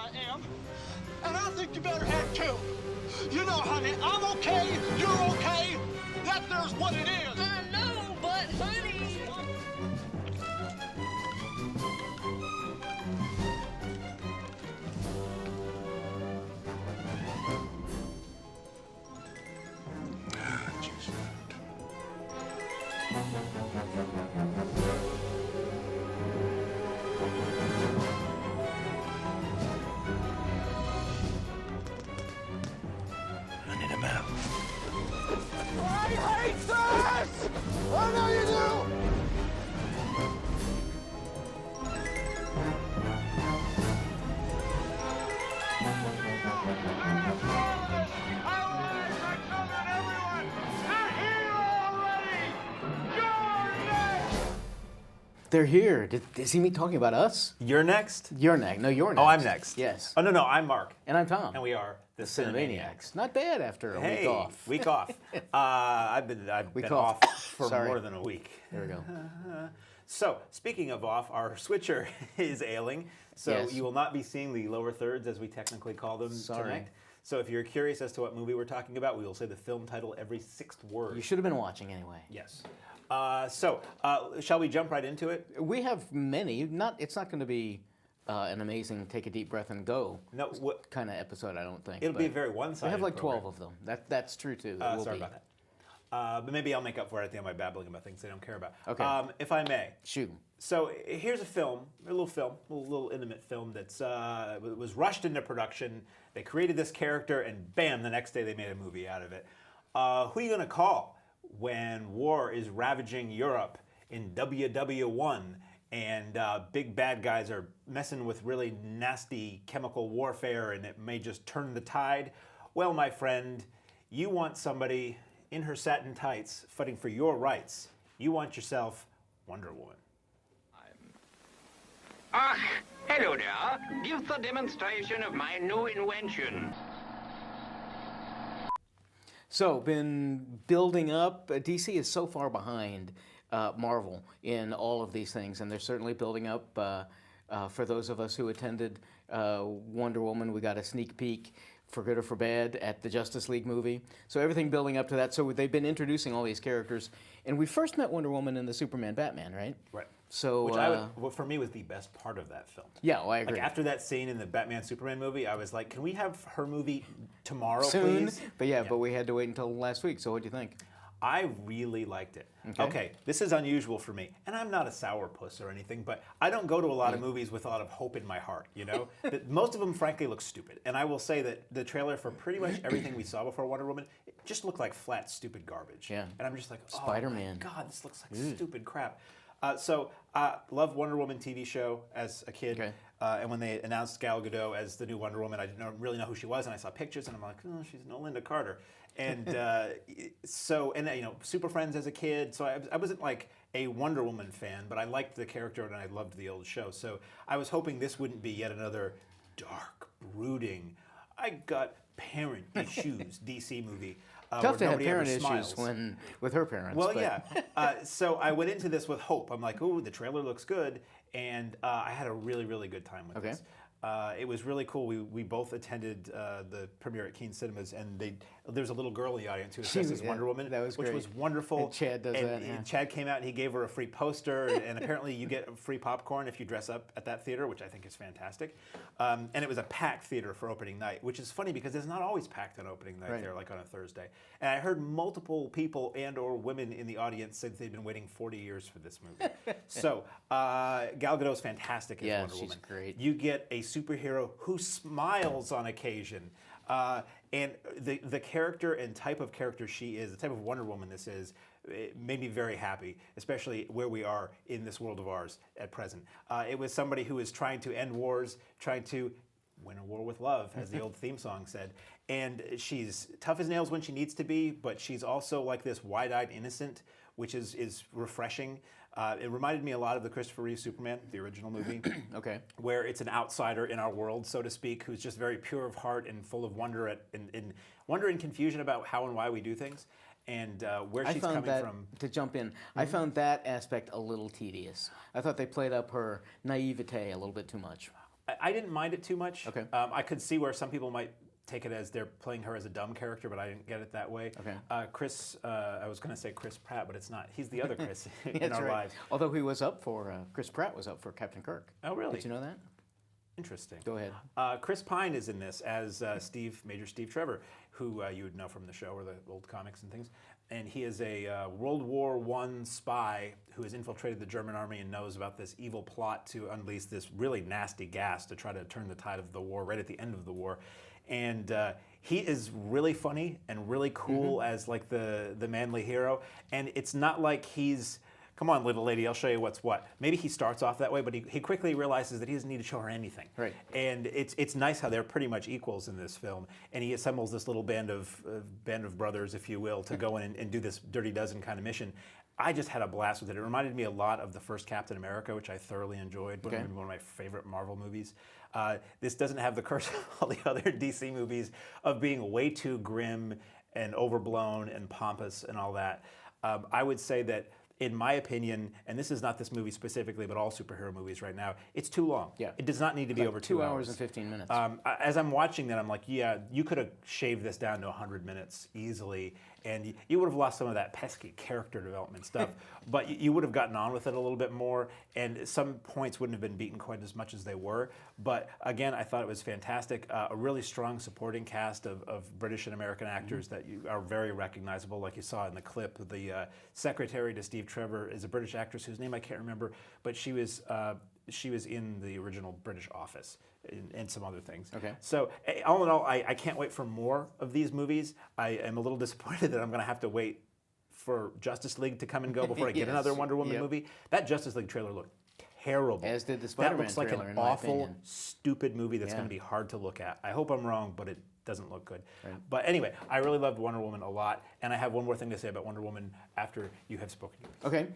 I am, and I think you better have too. You know, honey, I'm okay, you're okay. That there's what it is. I know, but honey. Running him out. I hate this! I know you do! They're here. Is he me talking about us? You're next? You're next. No, you're next. Oh, I'm next. Yes. Oh, no, I'm Mark. And I'm Tom. And we are the Cinemaniacs. Not bad after a week off. Week off. I've been off for more than a week. There we go. So, speaking of off, our switcher is ailing, so Yes. you will not be seeing the lower thirds, as we technically call them, tonight. So if you're curious as to what movie we're talking about, we will say the film title every sixth word. You should have been watching anyway. Yes. Shall we jump right into it? We have many. It's not going to be an amazing take a deep breath and go kind of episode, I don't think. It'll be a very one-sided We have like program. 12 of them. That's true too. Sorry about that. But maybe I'll make up for it at the end by babbling about things they don't care about. Okay. If I may. Shoot. So here's a little intimate film that's was rushed into production. They created this character, and bam, the next day they made a movie out of it. Who are you going to call when war is ravaging Europe in WW1 and big bad guys are messing with really nasty chemical warfare and it may just turn the tide? Well, my friend, you want somebody in her satin tights fighting for your rights. You want yourself Wonder Woman. Hello there. Give the demonstration of my new invention. So, been building up. DC is so far behind Marvel in all of these things, and they're certainly building up. For those of us who attended Wonder Woman, we got a sneak peek, for good or for bad, at the Justice League movie. So everything building up to that. So they've been introducing all these characters, and we first met Wonder Woman in the Superman Batman, right? Right. So, which for me was the best part of that film. Yeah, well, I agree. Like after that scene in the Batman Superman movie, I was like, can we have her movie tomorrow, soon? please? But we had to wait until last week. So what do you think? I really liked it. Okay, this is unusual for me, and I'm not a sourpuss or anything, but I don't go to a lot of movies with a lot of hope in my heart, you know? Most of them, frankly, look stupid. And I will say that the trailer for pretty much everything we saw before Wonder Woman, it just looked like flat, stupid garbage. Yeah. And I'm just like, oh Spider-Man. my God, this looks like stupid crap. Loved Wonder Woman TV show as a kid. Okay. And when they announced Gal Gadot as the new Wonder Woman, I didn't really know who she was, and I saw pictures, and I'm like, oh, she's no Linda Carter. And Super Friends as a kid, so I wasn't like a Wonder Woman fan, but I liked the character and I loved the old show. So I was hoping this wouldn't be yet another dark, brooding, I got parent issues DC movie. Tough to have parent issues with her parents. Well, yeah. So I went into this with hope. I'm like, ooh, the trailer looks good. And I had a really, really good time with this. It was really cool. We both attended the premiere at Keene Cinemas, and there's a little girl in the audience who was dressed as Wonder Woman, which was wonderful. And Chad does that. And Chad came out and he gave her a free poster, and apparently you get free popcorn if you dress up at that theater, which I think is fantastic. And it was a packed theater for opening night, which is funny because it's not always packed on opening night there, like on a Thursday. And I heard multiple people and/or women in the audience say they've been waiting 40 years for this movie. So Gal Gadot's fantastic as Wonder Woman. She's great. You get a superhero who smiles on occasion. And the character and type of character she is, the type of Wonder Woman this is, it made me very happy, especially where we are in this world of ours at present. It was somebody who is trying to end wars, trying to win a war with love, as the old theme song said. And she's tough as nails when she needs to be, but she's also like this wide-eyed innocent, which is refreshing. It reminded me a lot of the Christopher Reeve Superman, the original movie, where it's an outsider in our world, so to speak, who's just very pure of heart and full of wonder and confusion about how and why we do things, and where she's coming from. To jump in, I found that aspect a little tedious. I thought they played up her naivete a little bit too much. I didn't mind it too much. Okay. I could see where some people might take it as they're playing her as a dumb character, but I didn't get it that way. Okay. Chris, I was going to say Chris Pratt, but it's not. He's the other Chris in That's our right. lives. Although he was up for, Chris Pratt was up for Captain Kirk. Oh, really? Did you know that? Interesting. Go ahead. Chris Pine is in this as Major Steve Trevor, who you would know from the show or the old comics and things. And he is a World War I spy who has infiltrated the German army and knows about this evil plot to unleash this really nasty gas to try to turn the tide of the war right at the end of the war. And he is really funny and really cool as like the manly hero. And it's not like he's, come on, little lady, I'll show you what's what. Maybe he starts off that way, but he quickly realizes that he doesn't need to show her anything. Right. And it's nice how they're pretty much equals in this film. And he assembles this little band of brothers, if you will, to go in and do this Dirty Dozen kind of mission. I just had a blast with it. It reminded me a lot of the first Captain America, which I thoroughly enjoyed. Okay. One of my favorite Marvel movies. This doesn't have the curse of all the other DC movies of being way too grim and overblown and pompous and all that. I would say that, in my opinion, and this is not this movie specifically, but all superhero movies right now, it's too long. Yeah. It does not need to be Like over 2 hours and 15 minutes. As I'm watching that, I'm like, yeah, you could have shaved this down to 100 minutes easily, and you would have lost some of that pesky character development stuff, but you would have gotten on with it a little bit more, and some points wouldn't have been beaten quite as much as they were. But again, I thought it was fantastic. A really strong supporting cast of British and American actors that are very recognizable, like you saw in the clip. The secretary to Steve Trevor is a British actress whose name I can't remember, but she was in the original British Office and some other things. Okay. So all in all, I can't wait for more of these movies. I am a little disappointed that I'm going to have to wait for Justice League to come and go before I get Yes. another Wonder Woman Yep. movie. That Justice League trailer looked terrible. As did the That Spider-Man looks like trailer, an in my awful, opinion. stupid movie that's Yeah. going to be hard to look at. I hope I'm wrong, but it doesn't look good. Right. But anyway, I really loved Wonder Woman a lot, and I have one more thing to say about Wonder Woman after you have spoken. Okay.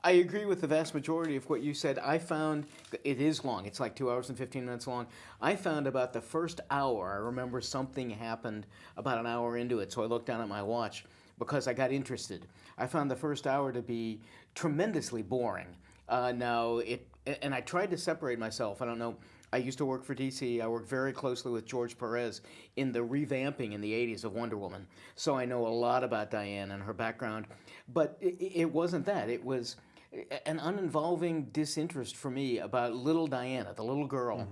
I agree with the vast majority of what you said. I found it is long. It's like 2 hours and 15 minutes long. I found about the first hour, I remember something happened about an hour into it, so I looked down at my watch because I got interested. I found the first hour to be tremendously boring. And I tried to separate myself. I don't know. I used to work for DC. I worked very closely with George Perez in the revamping in the 80s of Wonder Woman. So I know a lot about Diane and her background. But it wasn't that. It was an uninvolving disinterest for me about little Diana, the little girl,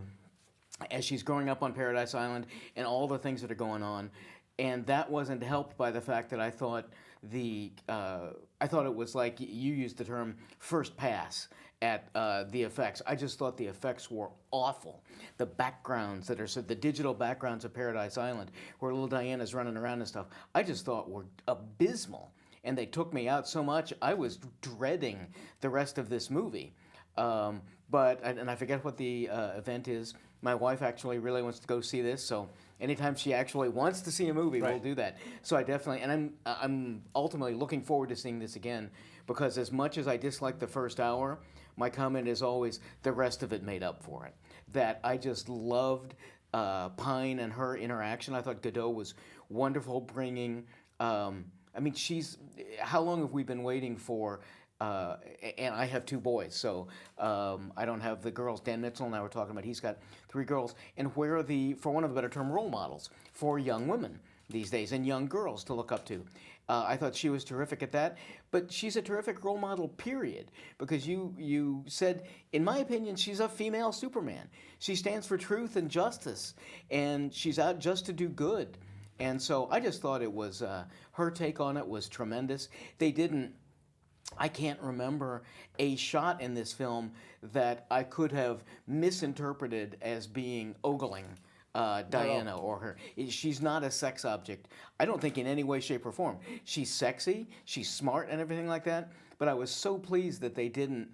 as she's growing up on Paradise Island and all the things that are going on. And that wasn't helped by the fact that I thought it was like you used the term first pass at the effects. I just thought the effects were awful. The backgrounds that are the digital backgrounds of Paradise Island, where little Diana's running around and stuff, I just thought were abysmal. And they took me out so much, I was dreading the rest of this movie. But I forget what the event is. My wife actually really wants to go see this, so anytime she actually wants to see a movie, we'll do that. So I definitely, and I'm ultimately looking forward to seeing this again, because as much as I dislike the first hour, my comment is always the rest of it made up for it. That I just loved Pine and her interaction. I thought Godot was wonderful bringing, how long have we been waiting for, and I have two boys, so I don't have the girls. Dan Mitchell and I were talking about, he's got 3 girls, and where are the, for want of a better term, role models for young women these days and young girls to look up to. I thought she was terrific at that, but she's a terrific role model, period, because you said, in my opinion, she's a female Superman. She stands for truth and justice, and she's out just to do good. And so I just thought it was, her take on it was tremendous. I can't remember a shot in this film that I could have misinterpreted as being ogling Diana or her. She's not a sex object. I don't think in any way, shape, or form. She's sexy, she's smart and everything like that, but I was so pleased that they didn't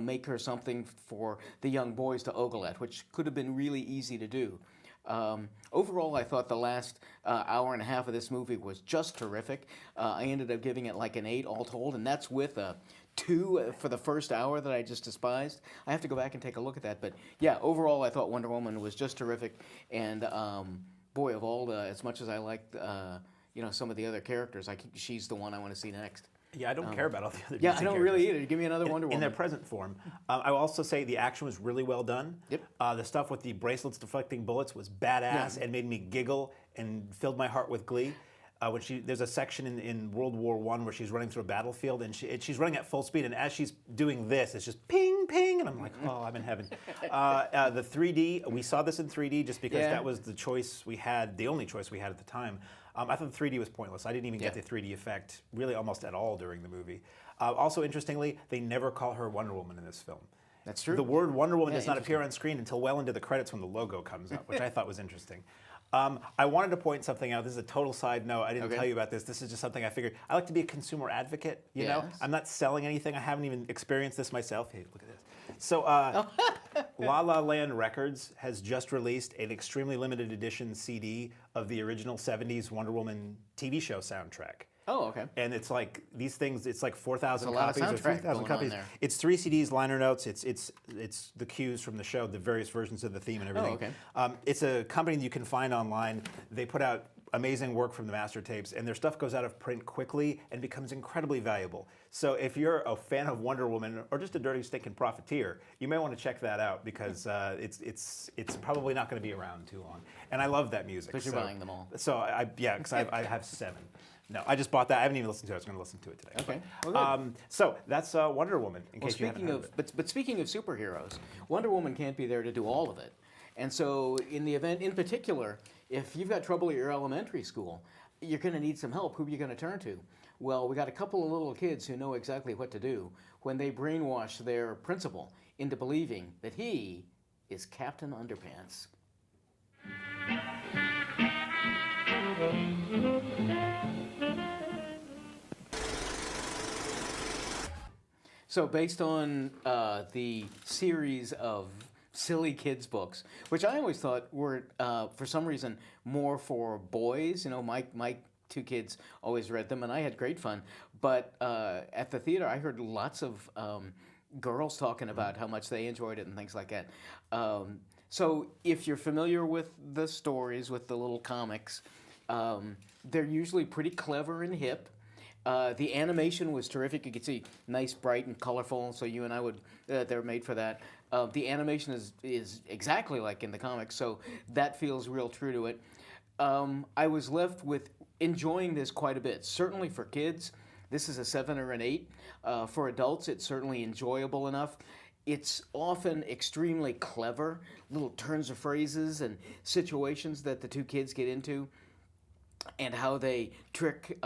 make her something for the young boys to ogle at, which could have been really easy to do. Overall, I thought the last hour and a half of this movie was just terrific. I ended up giving it like an 8 all told, and that's with a 2 for the first hour that I just despised. I have to go back and take a look at that. But yeah, overall, I thought Wonder Woman was just terrific. And boy, as much as I liked some of the other characters, she's the one I want to see next. Yeah, I don't care about all the other Yeah, DC I don't characters. really either. Give me another Wonder In Woman. their present form. I will also say the action was really well done. Yep. The stuff with the bracelets deflecting bullets was badass and made me giggle and filled my heart with glee. There's a section in World War I where she's running through a battlefield and she's running at full speed, and as she's doing this, it's just ping, ping, and I'm like, oh, I'm in heaven. The 3D, we saw this in 3D just because that was the choice we had, the only choice we had at the time. I thought the 3D was pointless. I didn't even get the 3D effect really almost at all during the movie. Also, interestingly, they never call her Wonder Woman in this film. That's true. The word Wonder Woman does not appear on screen until well into the credits when the logo comes up, which I thought was interesting. I wanted to point something out. This is a total side note. I didn't tell you about this. This is just something I figured. I like to be a consumer advocate, you know? I'm not selling anything. I haven't even experienced this myself. Hey, look at this. So, La La Land Records has just released an extremely limited edition CD of the original 70s Wonder Woman TV show soundtrack. Oh, okay. And it's like these things. It's like 4,000 That's a lot of copies or soundtrack 3,000 going copies. on there. It's 3 CDs, liner notes. It's the cues from the show, the various versions of the theme and everything. okay. It's a company that you can find online. They put out amazing work from the master tapes, and their stuff goes out of print quickly and becomes incredibly valuable. So if you're a fan of Wonder Woman or just a dirty stinking profiteer, you may want to check that out because it's probably not going to be around too long. And I love that music. Because you're buying them all. So because I have 7. No, I just bought that. I haven't even listened to it. I was going to listen to it today. Okay. Well, good. So that's Wonder Woman. In Well, case you haven't speaking heard of, but speaking of superheroes, Wonder Woman can't be there to do all of it. And so, in the event, in particular, if you've got trouble at your elementary school, you're going to need some help. Who are you going to turn to? Well, we got a couple of little kids who know exactly what to do when they brainwash their principal into believing that he is Captain Underpants. So based on the series of silly kids books, which I always thought were, for some reason, more for boys. You know, my 2 kids always read them, and I had great fun. But at the theater, I heard lots of girls talking about how much they enjoyed it and things like that. So if you're familiar with the stories, with the little comics, they're usually pretty clever and hip. The animation was terrific. You could see nice, bright, and colorful. So you and I would, they're made for that. The animation is exactly like in the comics, so that feels real true to it. I was left with enjoying this quite a bit. Certainly for kids, this is a 7 or an 8. For adults, it's certainly enjoyable enough. It's often extremely clever, little turns of phrases and situations that the 2 kids get into, and how they trick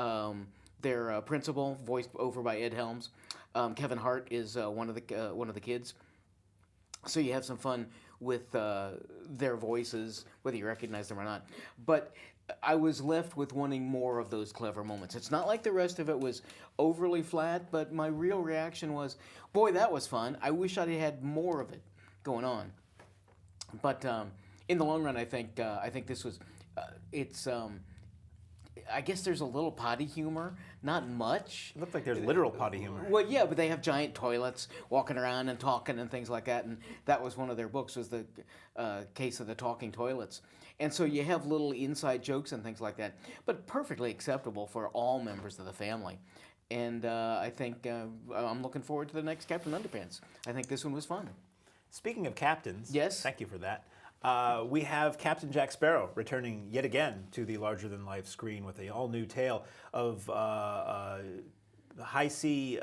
their principal, voiced over by Ed Helms. Kevin Hart is one of the kids. So you have some fun with their voices, whether you recognize them or not. But I was left with wanting more of those clever moments. It's not like the rest of it was overly flat, but my real reaction was, boy, that was fun. I wish I'd had more of it going on. But in the long run, I think this was, I guess there's a little potty humor, not much. It looked like there's literal potty humor. Well, yeah, but they have giant toilets, walking around and talking and things like that, and that was one of their books, was the case of the talking toilets. And so you have little inside jokes and things like that, but perfectly acceptable for all members of the family. And I think I'm looking forward to the next Captain Underpants. I think this one was fun. Speaking of captains, Yes? thank you for that. We have Captain Jack Sparrow returning yet again to the larger-than-life screen with a all-new tale of high-sea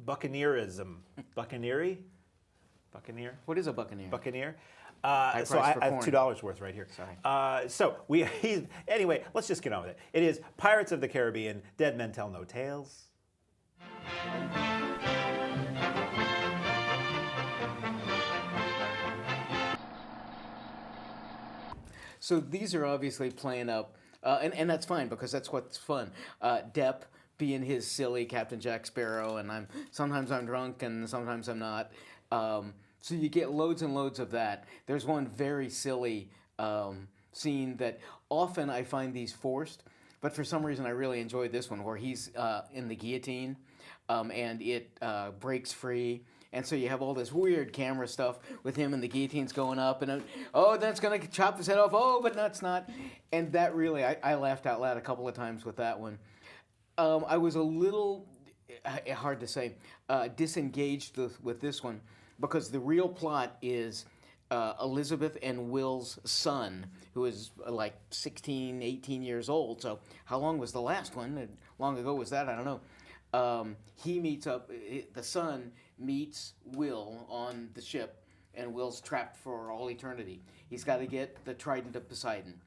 buccaneerism. Buccaneer? What is a buccaneer? Buccaneer. So price for I have corn. $2 worth right here. Sorry. Anyway, let's just get on with it. It is Pirates of the Caribbean, Dead Men Tell No Tales. So these are obviously playing up, and that's fine because that's what's fun. Depp being his silly Captain Jack Sparrow, and sometimes I'm drunk and sometimes I'm not. So you get loads and loads of that. There's one very silly scene that often I find these forced, but for some reason I really enjoyed this one where he's in the guillotine and it breaks free. And so you have all this weird camera stuff with him and the guillotines going up, and that's going to chop his head off. Oh, but no, it's not. And that really, I laughed out loud a couple of times with that one. I was a little hard to say, disengaged with this one because the real plot is Elizabeth and Will's son, who is like 16, 18 years old. So how long was the last one? Long ago was that? I don't know. He meets up, the son meets Will on the ship, and Will's trapped for all eternity. He's got to get the Trident of Poseidon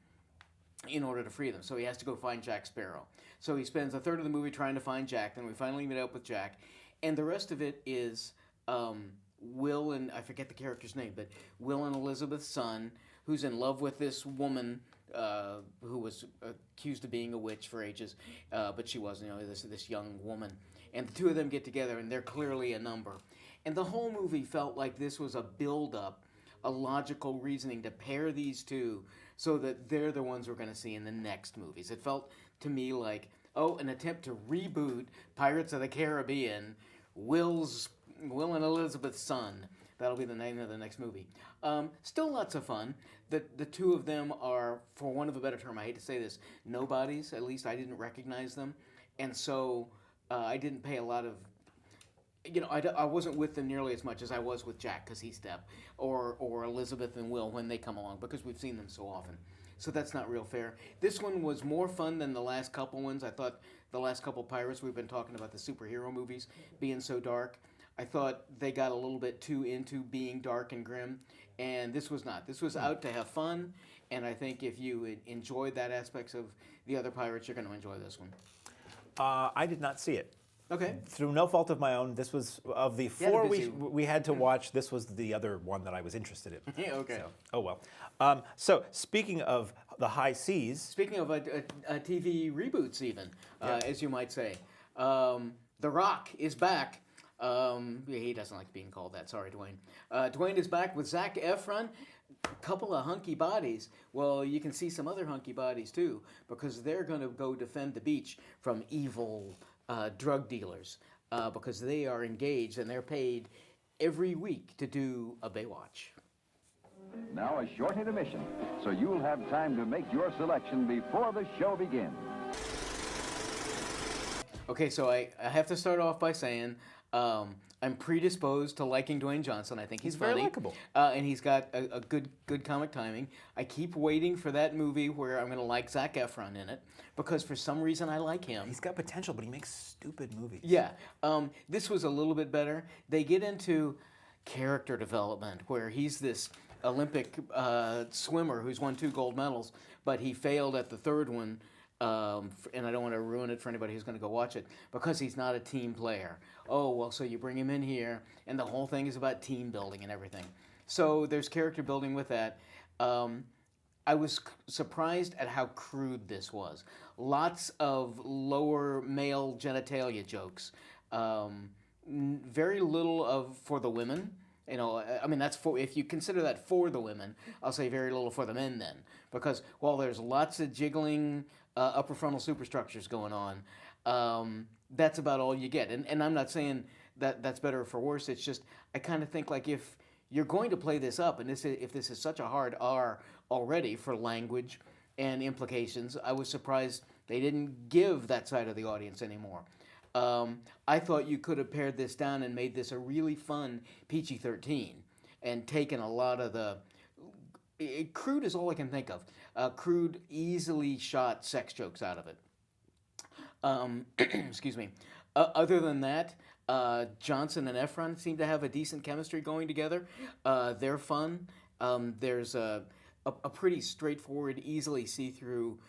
in order to free them. So he has to go find Jack Sparrow. So he spends a third of the movie trying to find Jack. Then we finally meet up with Jack. And the rest of it is Will and, I forget the character's name, but Will and Elizabeth's son, who's in love with this woman who was accused of being a witch for ages, but she wasn't, this young woman. And the two of them get together, and they're clearly a number. And the whole movie felt like this was a build-up, a logical reasoning to pair these two so that they're the ones we're going to see in the next movies. It felt to me like, an attempt to reboot Pirates of the Caribbean, Will and Elizabeth's son. That'll be the name of the next movie. Still lots of fun. The two of them are, for want of a better term, I hate to say this, nobodies. At least I didn't recognize them. And so I didn't pay a lot of... I wasn't with them nearly as much as I was with Jack because he's deaf, or Elizabeth and Will when they come along, because we've seen them so often. So that's not real fair. This one was more fun than the last couple ones. I thought the last couple Pirates, we've been talking about the superhero movies being so dark. I thought they got a little bit too into being dark and grim, and this was not. This was out to have fun, and I think if you enjoyed that aspects of the other Pirates, you're going to enjoy this one. I did not see it. Okay. Through no fault of my own, this was, of the four we had to watch, this was the other one that I was interested in. Yeah, okay. So, oh well. So, speaking of the high seas... Speaking of TV reboots even, as you might say, The Rock is back. He doesn't like being called that. Sorry, Dwayne. Dwayne is back with Zac Efron. A couple of hunky bodies. Well, you can see some other hunky bodies too, because they're going to go defend the beach from evil drug dealers, because they are engaged and they're paid every week to do a Baywatch. Now a short intermission, so you'll have time to make your selection before the show begins. Okay, so I have to start off by saying I'm predisposed to liking Dwayne Johnson. I think he's very funny. likable. And he's got a good comic timing. I keep waiting for that movie where I'm going to like Zac Efron in it, because for some reason I like him. He's got potential, but he makes stupid movies. Yeah. This was a little bit better. They get into character development where he's this Olympic swimmer who's won 2 gold medals, but he failed at the third one. And I don't want to ruin it for anybody who's going to go watch it, because he's not a team player. Oh, well, so you bring him in here, and the whole thing is about team building and everything. So there's character building with that. I was surprised at how crude this was. Lots of lower male genitalia jokes. Very little for the women. I mean, that's for, if you consider that for the women, I'll say very little for the men then. Because while there's lots of jiggling upper frontal superstructures going on, that's about all you get. And I'm not saying that that's better or for worse. It's just, I kind of think like if you're going to play this up, and if this is such a hard R already for language and implications, I was surprised they didn't give that side of the audience anymore. I thought you could have pared this down and made this a really fun PG-13 and taken a lot of the... crude is all I can think of. Crude, easily shot sex jokes out of it. Excuse me. Other than that, Johnson and Efron seem to have a decent chemistry going together. They're fun. There's a pretty straightforward, easily see-through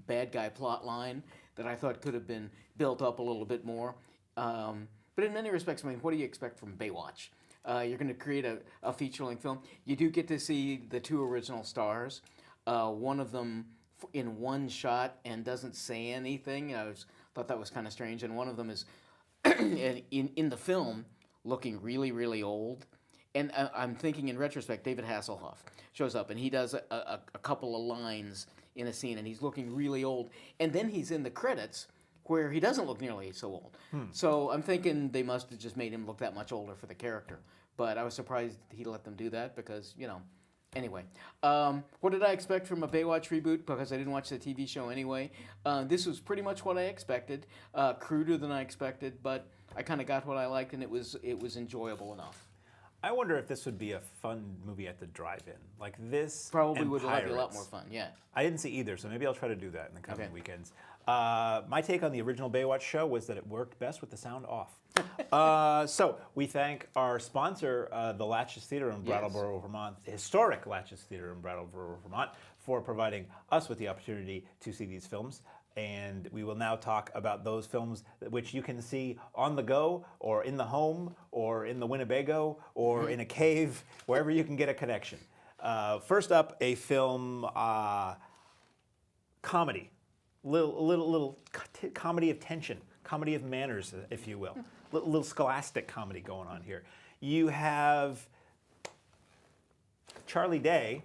bad guy plot line that I thought could have been built up a little bit more. But in many respects, I mean, what do you expect from Baywatch? You're going to create a feature-length film. You do get to see the 2 original stars. One of them in one shot and doesn't say anything. Thought that was kind of strange. And one of them is in the film looking really, really old. And I'm thinking in retrospect, David Hasselhoff shows up and he does a couple of lines in a scene and he's looking really old. And then he's in the credits where he doesn't look nearly so old. So I'm thinking they must have just made him look that much older for the character. But I was surprised he let them do that because, Anyway, what did I expect from a Baywatch reboot? Because I didn't watch the TV show anyway. This was pretty much what I expected, cruder than I expected, but I kind of got what I liked, and it was enjoyable enough. I wonder if this would be a fun movie at the drive-in, like this. Probably and would like a lot Pirates. more fun. Yeah. I didn't see either, so maybe I'll try to do that in the coming Okay. weekends. My take on the original Baywatch show was that it worked best with the sound off. So we thank our sponsor, the Latches Theater in Brattleboro, Vermont, the historic Latches Theater in Brattleboro, Vermont, for providing us with the opportunity to see these films. And we will now talk about those films which you can see on the go, or in the home, or in the Winnebago, or in a cave, wherever you can get a connection. First up, a film comedy, little comedy of tension, comedy of manners, if you will, little scholastic comedy going on here. You have Charlie Day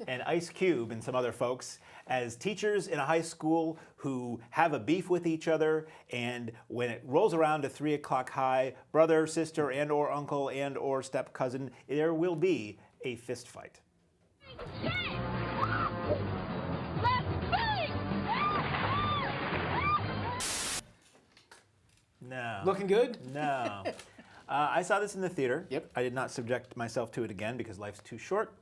and Ice Cube and some other folks as teachers in a high school who have a beef with each other, and when it rolls around to 3 o'clock high, brother, sister, and or uncle, and or step cousin, there will be a fist fight. No. Looking good? No. I saw this in the theater. Yep. I did not subject myself to it again because life's too short,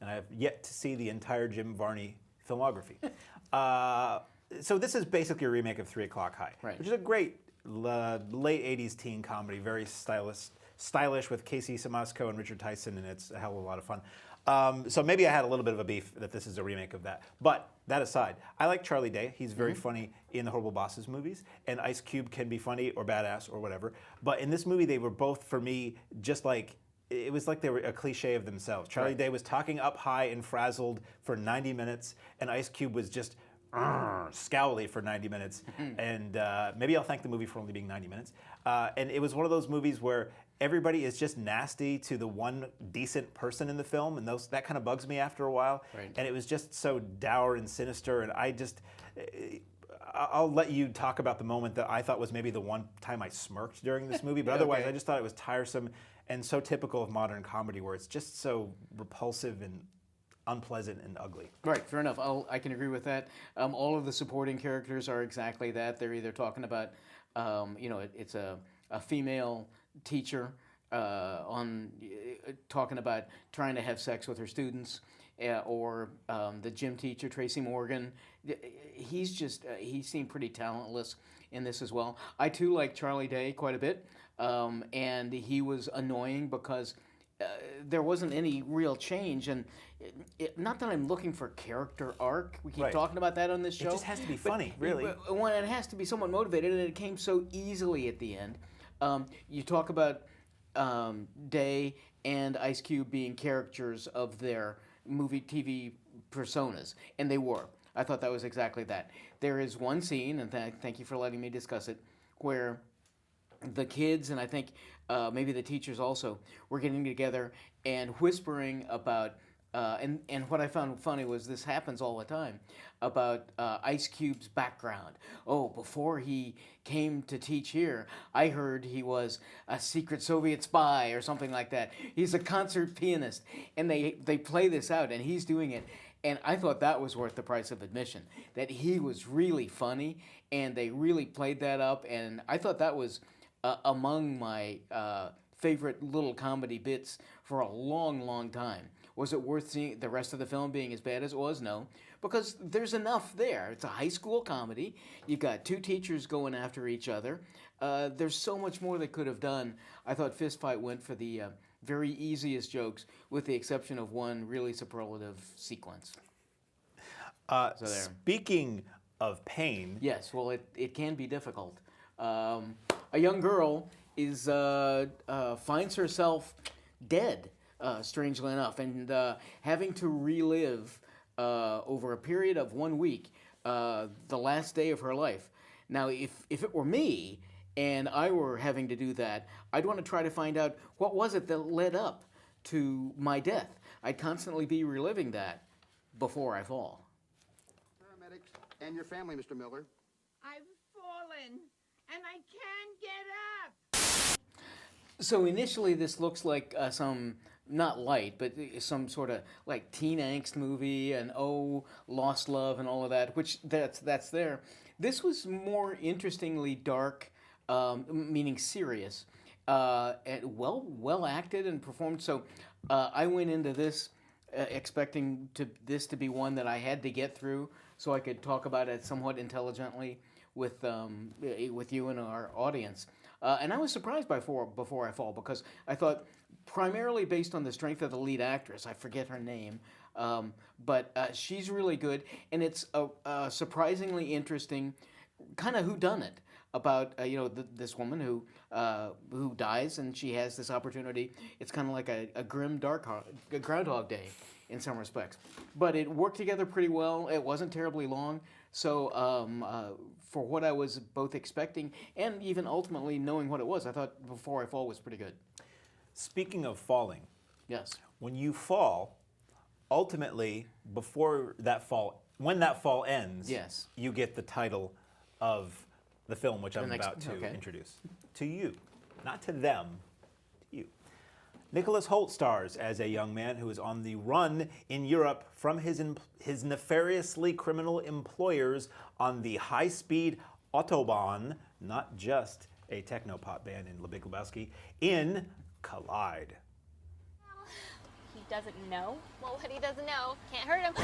and I have yet to see the entire Jim Varney filmography. So this is basically a remake of 3 O'Clock High, Right. which is a great late 80s teen comedy, very stylish with Casey Siemaszko and Richard Tyson, and it's a hell of a lot of fun. So maybe I had a little bit of a beef that this is a remake of that. But that aside, I like Charlie Day. He's very funny in the Horrible Bosses movies, and Ice Cube can be funny or badass or whatever. But in this movie, they were both, for me, just like, it was like they were a cliche of themselves. Charlie Day was talking up high and frazzled for 90 minutes, and Ice Cube was just scowly for 90 minutes. And maybe I'll thank the movie for only being 90 minutes. And it was one of those movies where everybody is just nasty to the one decent person in the film, and that kind of bugs me after a while. Right. And it was just so dour and sinister, and I'll let you talk about the moment that I thought was maybe the one time I smirked during this movie, but otherwise I just thought it was tiresome and so typical of modern comedy, where it's just so repulsive and unpleasant and ugly. Right, fair enough. I can agree with that. All of the supporting characters are exactly that. They're either talking about, it's a female teacher talking about trying to have sex with her students, or the gym teacher, Tracy Morgan. He seemed pretty talentless in this as well. I too like Charlie Day quite a bit, and he was annoying because there wasn't any real change, and not that I'm looking for character arc. We keep talking about that on this show. It just has to be funny, really. When it has to be somewhat motivated, and it came so easily at the end. You talk about Day and Ice Cube being characters of their movie, TV personas, and they were. I thought that was exactly that. There is one scene, and thank you for letting me discuss it, where the kids, and I think maybe the teachers also, were getting together and whispering about, and what I found funny was this happens all the time, about Ice Cube's background. Oh, before he came to teach here, I heard he was a secret Soviet spy or something like that. He's a concert pianist. And they play this out, and he's doing it. And I thought that was worth the price of admission, that he was really funny, and they really played that up. And I thought that was among my favorite little comedy bits for a long, long time. Was it worth seeing the rest of the film being as bad as it was? No, because there's enough there. It's a high school comedy. You've got two teachers going after each other. There's so much more they could have done. I thought Fist Fight went for the very easiest jokes, with the exception of one really superlative sequence. Speaking of pain. Yes, well, it can be difficult. A young girl finds herself dead, strangely enough, and having to relive over a period of 1 week the last day of her life. Now, if it were me and I were having to do that, I'd want to try to find out what was it that led up to my death. I'd constantly be reliving that before I fall. Paramedics and your family, Mr. Miller. I've fallen, and I can't get up. So initially, this looks like some not light, but some sort of like teen angst movie and lost love and all of that, which that's there. This was more interestingly dark, meaning serious, and well acted and performed. So I went into this expecting this to be one that I had to get through so I could talk about it somewhat intelligently with you and our audience. And I was surprised by Before I Fall, because I thought, primarily based on the strength of the lead actress, I forget her name, but she's really good, and it's a surprisingly interesting kind of whodunit about this woman who dies, and she has this opportunity. It's kind of like a grim Groundhog Day in some respects, but it worked together pretty well. It wasn't terribly long, so for what I was both expecting and even ultimately knowing what it was, I thought Before I Fall was pretty good. Speaking of falling, Yes. when you fall, ultimately, when that fall ends, Yes. you get the title of the film, which I'm next- about to okay. introduce to you, not to them, to you. Nicholas Hoult stars as a young man who is on the run in Europe from his nefariously criminal employers on the high-speed Autobahn, not just a techno-pop band in Le Big Lebowski, in Collide. He doesn't know? Well, what he doesn't know can't hurt him.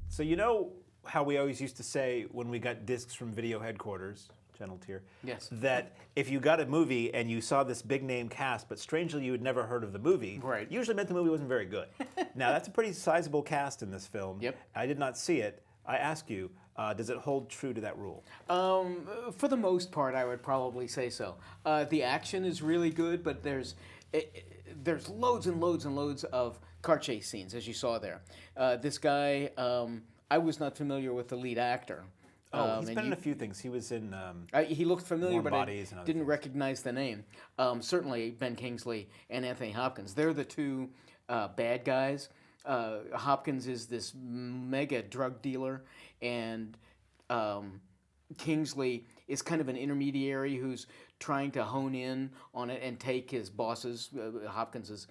So you know how we always used to say when we got discs from Video Headquarters, Channel Tier, Yes. that if you got a movie and you saw this big name cast, but strangely you had never heard of the movie, Right. usually meant the movie wasn't very good. Now that's a pretty sizable cast in this film. Yep. I did not see it. I ask you, does it hold true to that rule? For the most part, I would probably say so. The action is really good, but there's loads and loads and loads of car chase scenes, as you saw there. This guy, I was not familiar with the lead actor. He's been in a few things. He was in. He looked familiar, Warm but Bodies I and other didn't things. recognize the name. Certainly Ben Kingsley and Anthony Hopkins. They're the two bad guys. Hopkins is this mega drug dealer, and Kingsley is kind of an intermediary who's trying to hone in on it and take his boss's, Hopkins's,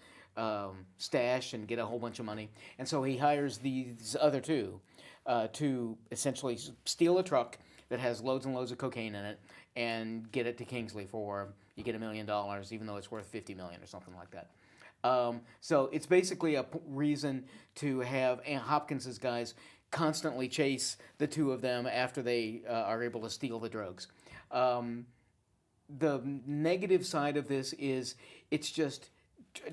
stash and get a whole bunch of money. And so he hires these other two to essentially steal a truck that has loads and loads of cocaine in it and get it to Kingsley for, you get $1 million, even though it's worth $50 million or something like that. So it's basically a reason to have Hopkins's guys constantly chase the two of them after they are able to steal the drugs. The negative side of this is it's just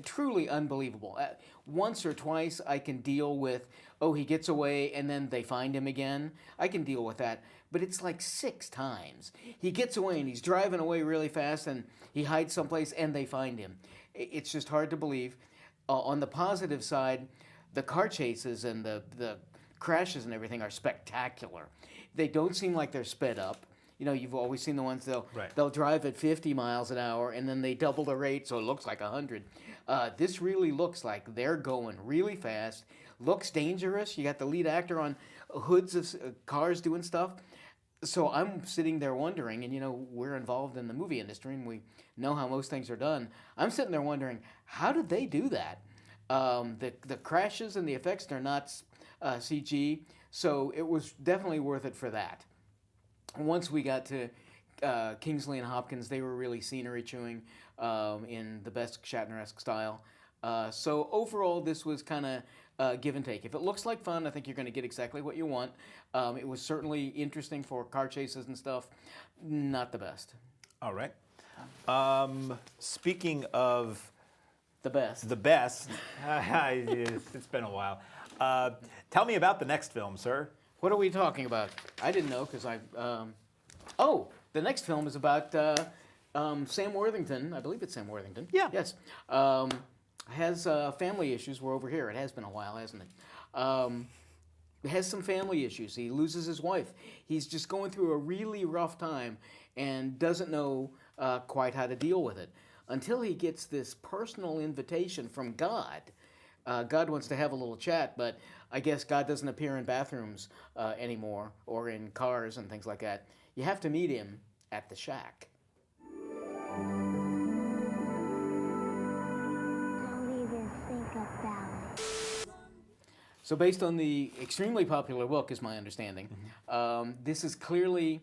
truly unbelievable. Once or twice I can deal with, he gets away and then they find him again. I can deal with that. But it's like 6 times. He gets away and he's driving away really fast and he hides someplace and they find him. It's just hard to believe. On the positive side, the car chases and the crashes and everything are spectacular. They don't seem like they're sped up. You know, you've always seen the ones they'll drive at 50 miles an hour and then they double the rate so it looks like 100. This really looks like they're going really fast. Looks dangerous. You got the lead actor on hoods of cars doing stuff. So I'm sitting there wondering, and we're involved in the movie industry and we know how most things are done. I'm sitting there wondering, how did they do that? The crashes and the effects are not CG, so it was definitely worth it for that. Once we got to Kingsley and Hopkins, they were really scenery chewing in the best Shatner-esque style. So overall, this was kind of give and take. If it looks like fun, I think you're going to get exactly what you want. It was certainly interesting for car chases and stuff. Not the best. All right. Speaking of the best, it's been a while. Tell me about the next film, sir. What are we talking about? I didn't know because the next film is about Sam Worthington. I believe it's Sam Worthington. Yeah. Yes. Has family issues. We're over here. It has been a while, hasn't it? Has some family issues. He loses his wife. He's just going through a really rough time and doesn't know quite how to deal with it until he gets this personal invitation from God. God wants to have a little chat, but I guess God doesn't appear in bathrooms anymore or in cars and things like that. You have to meet him at the shack. So based on the extremely popular book, is my understanding, this is clearly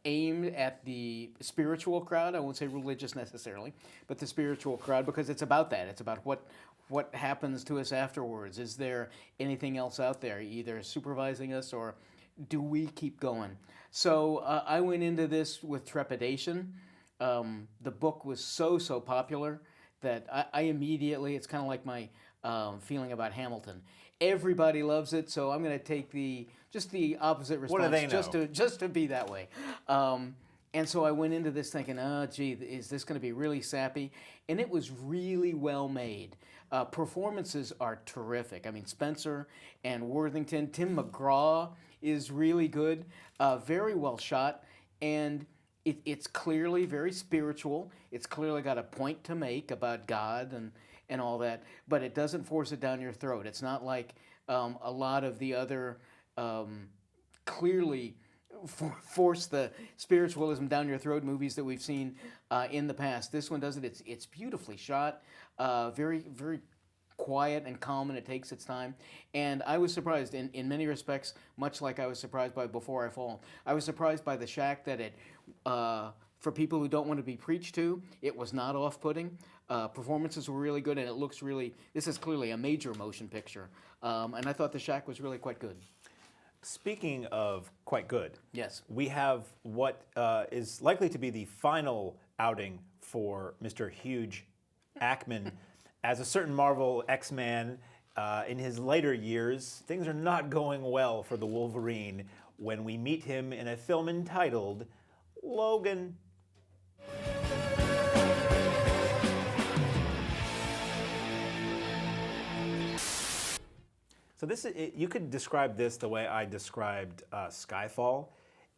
aimed at the spiritual crowd. I won't say religious necessarily, but the spiritual crowd, because it's about that. It's about what happens to us afterwards. Is there anything else out there, either supervising us, or do we keep going? So I went into this with trepidation. The book was so popular that I immediately, it's kind of like my feeling about Hamilton. Everybody loves it, so I'm going to take just the opposite response. What do they know? Just to be that way. And so I went into this thinking, oh, gee, is this going to be really sappy? And it was really well made. Performances are terrific. I mean, Spencer and Worthington, Tim McGraw is really good, very well shot, and it's clearly very spiritual. It's clearly got a point to make about God and all that, but it doesn't force it down your throat. It's not like a lot of the other clearly force the spiritualism down your throat movies that we've seen in the past. This one doesn't. It's beautifully shot, very quiet and calm, and it takes its time. And I was surprised in many respects, much like I was surprised by Before I Fall. I was surprised by the shack that it, for people who don't want to be preached to, it was not off-putting. Performances were really good, and it looks really, this is clearly a major motion picture. And I thought the shack was really quite good. Speaking of quite good, yes, we have what is likely to be the final outing for Mr. Hugh Jackman as a certain Marvel X-Man. In his later years, things are not going well for the Wolverine when we meet him in a film entitled Logan. So you could describe this the way I described Skyfall,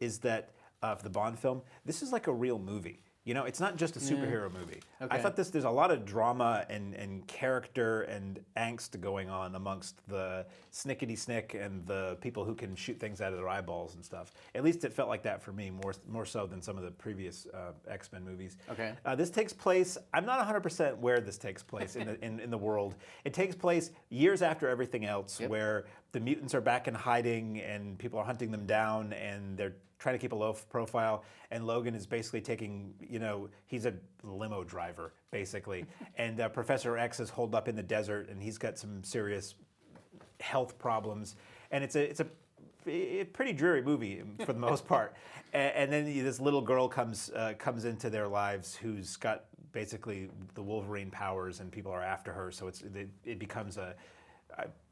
is that for the Bond film, this is like a real movie. You know, it's not just a superhero movie. Okay. I thought there's a lot of drama and character and angst going on amongst the snickety-snick and the people who can shoot things out of their eyeballs and stuff. At least it felt like that for me, more so than some of the previous X-Men movies. Okay. This takes place, I'm not 100% where this takes place in the world. It takes place years after everything else, where the mutants are back in hiding and people are hunting them down, and they're trying to keep a low profile, and Logan is basically taking, he's a limo driver, basically. And Professor X is holed up in the desert, and he's got some serious health problems. And it's a pretty dreary movie for the most part. And then this little girl comes into their lives who's got basically the Wolverine powers, and people are after her, so it becomes a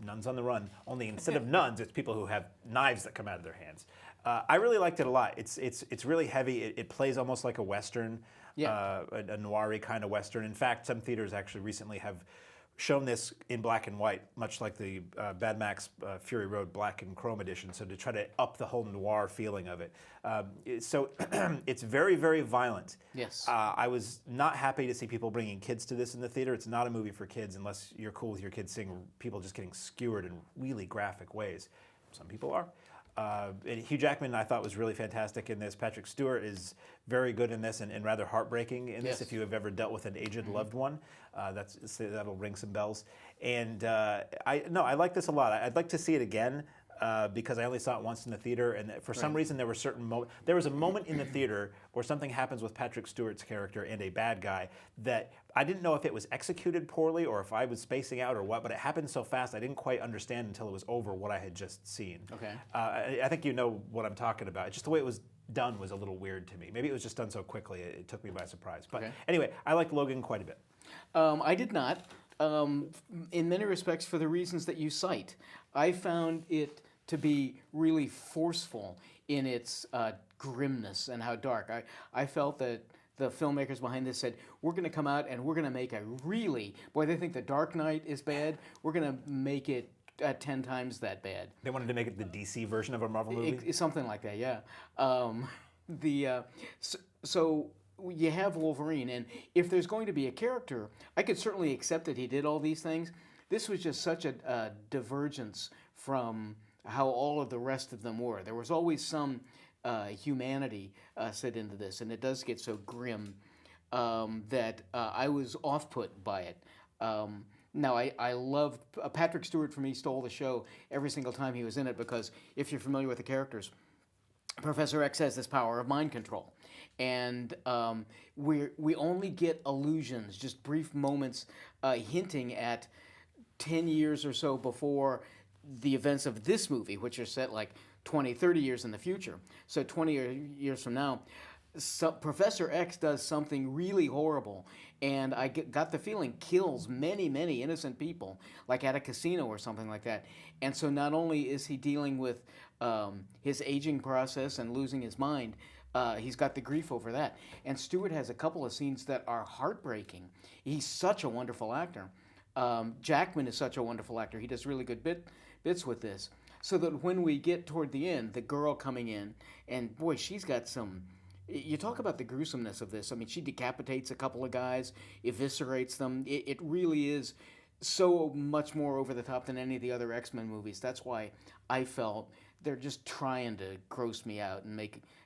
nuns on the run, only instead of nuns, it's people who have knives that come out of their hands. I really liked it a lot. It's really heavy. It plays almost like a Western, a noir-y kind of Western. In fact, some theaters actually recently have shown this in black and white, much like the Mad Max Fury Road black and chrome edition, so to try to up the whole noir feeling of it. So it's very, very violent. Yes. I was not happy to see people bringing kids to this in the theater. It's not a movie for kids unless you're cool with your kids seeing people just getting skewered in really graphic ways. Some people are. And Hugh Jackman, I thought, was really fantastic in this. Patrick Stewart is very good in this and rather heartbreaking in this. If you have ever dealt with an aged loved one, that'll ring some bells. And I like this a lot. I'd like to see it again because I only saw it once in the theater, and for some reason there was a moment in the theater where something happens with Patrick Stewart's character and a bad guy that I didn't know if it was executed poorly or if I was spacing out or what, but it happened so fast I didn't quite understand until it was over what I had just seen. Okay. I think you know what I'm talking about. It's just the way it was done was a little weird to me. Maybe it was just done so quickly it took me by surprise. But anyway, I liked Logan quite a bit. I did not. In many respects, for the reasons that you cite, I found it to be really forceful in its grimness and how dark. I felt that the filmmakers behind this said, we're going to come out and we're going to make a really, boy, they think The Dark Knight is bad, we're going to make it 10 times that bad. They wanted to make it the DC version of a Marvel movie? Something like that, yeah. So you have Wolverine, and if there's going to be a character, I could certainly accept that he did all these things. This was just such a divergence from how all of the rest of them were. There was always some humanity set into this, and it does get so grim that I was off-put by it. Now, I loved Patrick Stewart. For me, stole the show every single time he was in it, because if you're familiar with the characters, Professor X has this power of mind control, and we only get allusions, just brief moments, hinting at 10 years or so before the events of this movie, which are set like 20, 30 years in the future. So 20 years from now, Professor X does something really horrible, and I got the feeling kills many, many innocent people, like at a casino or something like that. And so not only is he dealing with his aging process and losing his mind, he's got the grief over that. And Stewart has a couple of scenes that are heartbreaking. He's such a wonderful actor. Jackman is such a wonderful actor. He does really good bits with this. So that when we get toward the end, the girl coming in, and boy, she's got some... You talk about the gruesomeness of this. I mean, she decapitates a couple of guys, eviscerates them. It really is so much more over the top than any of the other X-Men movies. That's why I felt they're just trying to gross me out and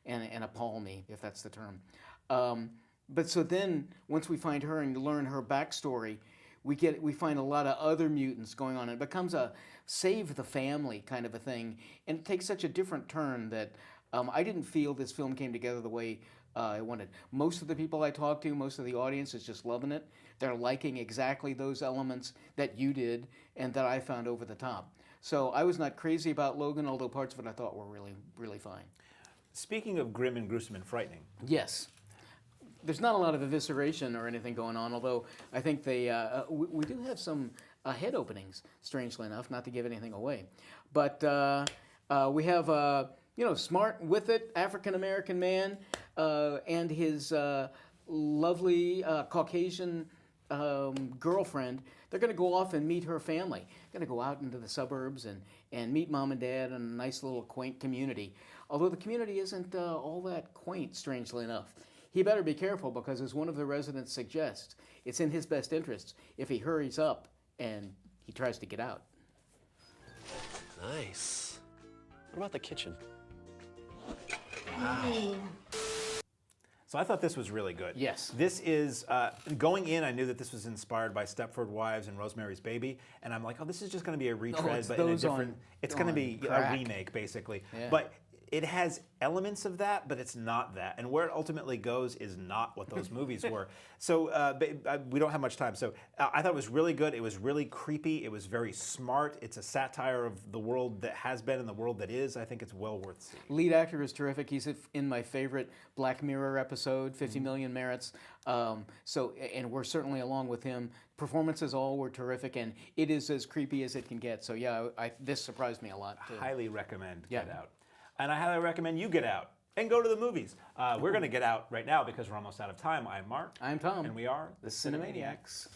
and appall me, if that's the term. But so then, once we find her and learn her backstory, we find a lot of other mutants going on. It becomes a save the family kind of a thing, and it takes such a different turn that I didn't feel this film came together the way I wanted. Most of the people I talked to, most of the audience is just loving it. They're liking exactly those elements that you did and that I found over the top. So I was not crazy about Logan, although parts of it I thought were really, really fine. Speaking of grim and gruesome and frightening. Yes. There's not a lot of evisceration or anything going on, although I think we do have some head openings, strangely enough, not to give anything away. But we have... smart with it, African-American man, and his lovely Caucasian girlfriend. They're going to go off and meet her family. Going to go out into the suburbs and meet mom and dad in a nice little quaint community. Although the community isn't all that quaint, strangely enough. He better be careful, because as one of the residents suggests, it's in his best interests if he hurries up and he tries to get out. Nice. What about the kitchen? Wow. So I thought this was really good. Yes. This is, going in, I knew that this was inspired by Stepford Wives and Rosemary's Baby, and I'm like, oh, this is just going to be a retread, but in a different, it's going to be a remake, basically. Yeah. But it has elements of that, but it's not that. And where it ultimately goes is not what those movies were. So we don't have much time. So I thought it was really good. It was really creepy. It was very smart. It's a satire of the world that has been and the world that is. I think it's well worth seeing. Lead actor is terrific. He's in my favorite Black Mirror episode, 50 Million Merits. And we're certainly along with him. Performances all were terrific, and it is as creepy as it can get. So yeah, this surprised me a lot too. Highly recommend Get Out. And I highly recommend you get out and go to the movies. We're going to get out right now because we're almost out of time. I'm Mark. I'm Tom. And we are the Cinemaniacs.